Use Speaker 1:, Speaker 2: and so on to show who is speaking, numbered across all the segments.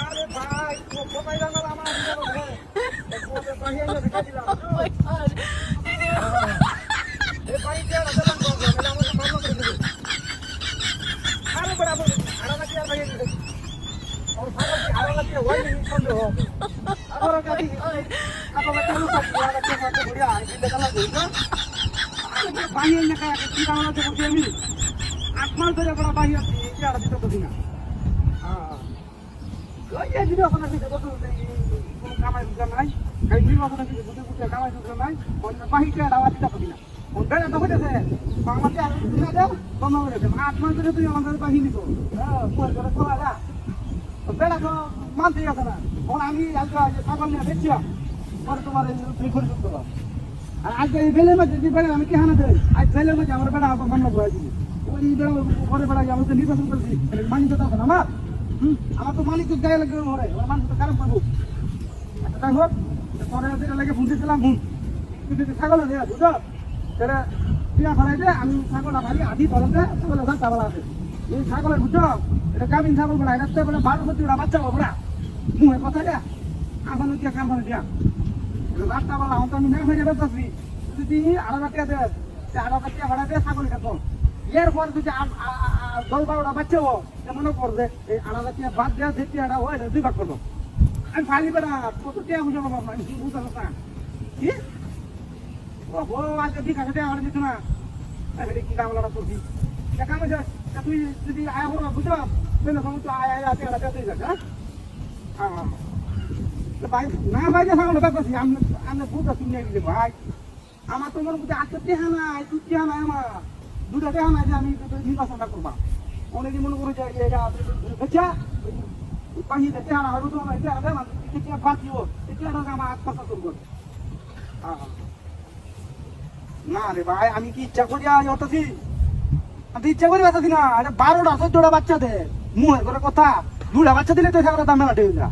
Speaker 1: আরে ভাই কোথায় জানাল আমার आसमान धरे बड़ा बाही दिते ना कामाई নাই काही निर्वाचन कामाई নাই बाहीটা ডাওয়া দিতে পারি না ওটা তো হইতেছে আমাকে আর দিনা দাও বন্ধ করে দে 8 মাস ধরে তুই আমাদের বাহি নিছ হ্যাঁ পর করে চলা যা বেড়া তো মানতে গেছে না এখন আমি আজকে ছাগল নিয়ে দেখছি পরে তোমার তুই করে দিতে পারো আর আজকে এই বেলের মধ্যে যে বেড়া আমি কি হানা দেই আজ বেলের মধ্যে আমার বেড়া বন্ধ করে দিই ওই বেড়া ঘরে বেড়া আমি তো নির্বাচন করছি মানিতে দাও না আমার আমার তো মালিক গায়ে লাগে ঘরে আমার মানুষ তো খারাপ পাবো তাই হোক পরে যেটা লাগে ফোন দিয়েছিলাম ফোন কিন্তু ছাগল দেয়া বুঝো সেটা পিয়া ফেলাই দে আমি ছাগলটা ভাবি আধি ফলতে ছাগলের ঘর চাবলা আছে এই ছাগলের বুঝছো এটা কামিন ছাগল বলা এটা বলে 12 ওরা বাচ্চা বলা মুহে কথা দেয়া আমার দিয়া কাম করে দিয়া বাচ্চা বলা আমি না হয়ে যাবে তসবি যদি আড়া টিয়া দে আড়া টিয়া ভাড়া দে ছাগল কাটো এরপর যদি 10-12টা বাচ্চা ও মনে করবে এই আড়া টিয়া বাদ দেওয়া যে টিয়াটা হয় দুই ভাগ করবো আমি ফালি বেড়া কত টিয়া বুঝে বাবা বুঝালো না কি ও আজকে ঠিক আছে আমার দিত না কি কাম লড়া করছি কাম আছে তুই যদি আয়া হবো বুঝো সমস্ত আয়া টিয়াটা দিয়ে যাবে হ্যাঁ ভাই না ভাই যে ছাগল করছি আমি বুঝা শুনে দিলে ভাই আমার তো মনে করছে আজকে টিহা নাই তুই টিহা নাই আমার দুটা টিহা নাই যে আমি নির্বাচনটা করবা অনেকে মনে করে যে এটা বেচা পাহিয়ে টিহা না হবে তো আমার টিহা দেয় না টিহা বাঁচিও টিহাটাকে আমার আত্মসাৎ করবো না রে ভাই আমি কি ইচ্ছা করি অতছি আমি ইচ্ছা করি বাঁচাছি না এটা 12টা 14টা বাচ্চা দে মুহের করে কথা 2টা বাচ্চা দিলে তো ছাগলের দাম মেলা ঢেউ যা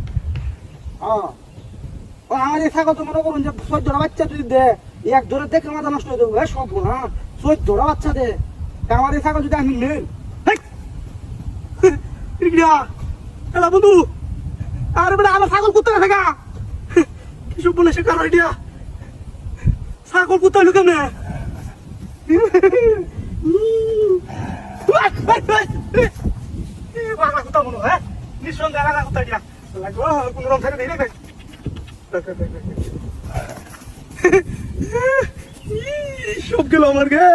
Speaker 1: আমার এই ছাগল তো মনে করুন যে 14টা বাচ্চা যদি দে এক জোরে দেখে মাথা নষ্ট হয়ে যাবে সব না 14টা বাচ্চা দে আমার এই ছাগল যদি আমি নেই বন্ধু আরে বেটা আমার ছাগল কোথায় থাকা কিছু বলে সে কারণ এটা ছাগল কোথায় লুকাম না কোথা বলো হ্যাঁ নিঃসন্দেহ রাখা কোথায় দিয়া লাগবো কোন রকম ছেড়ে দিই দেখ সব গেল আমার গে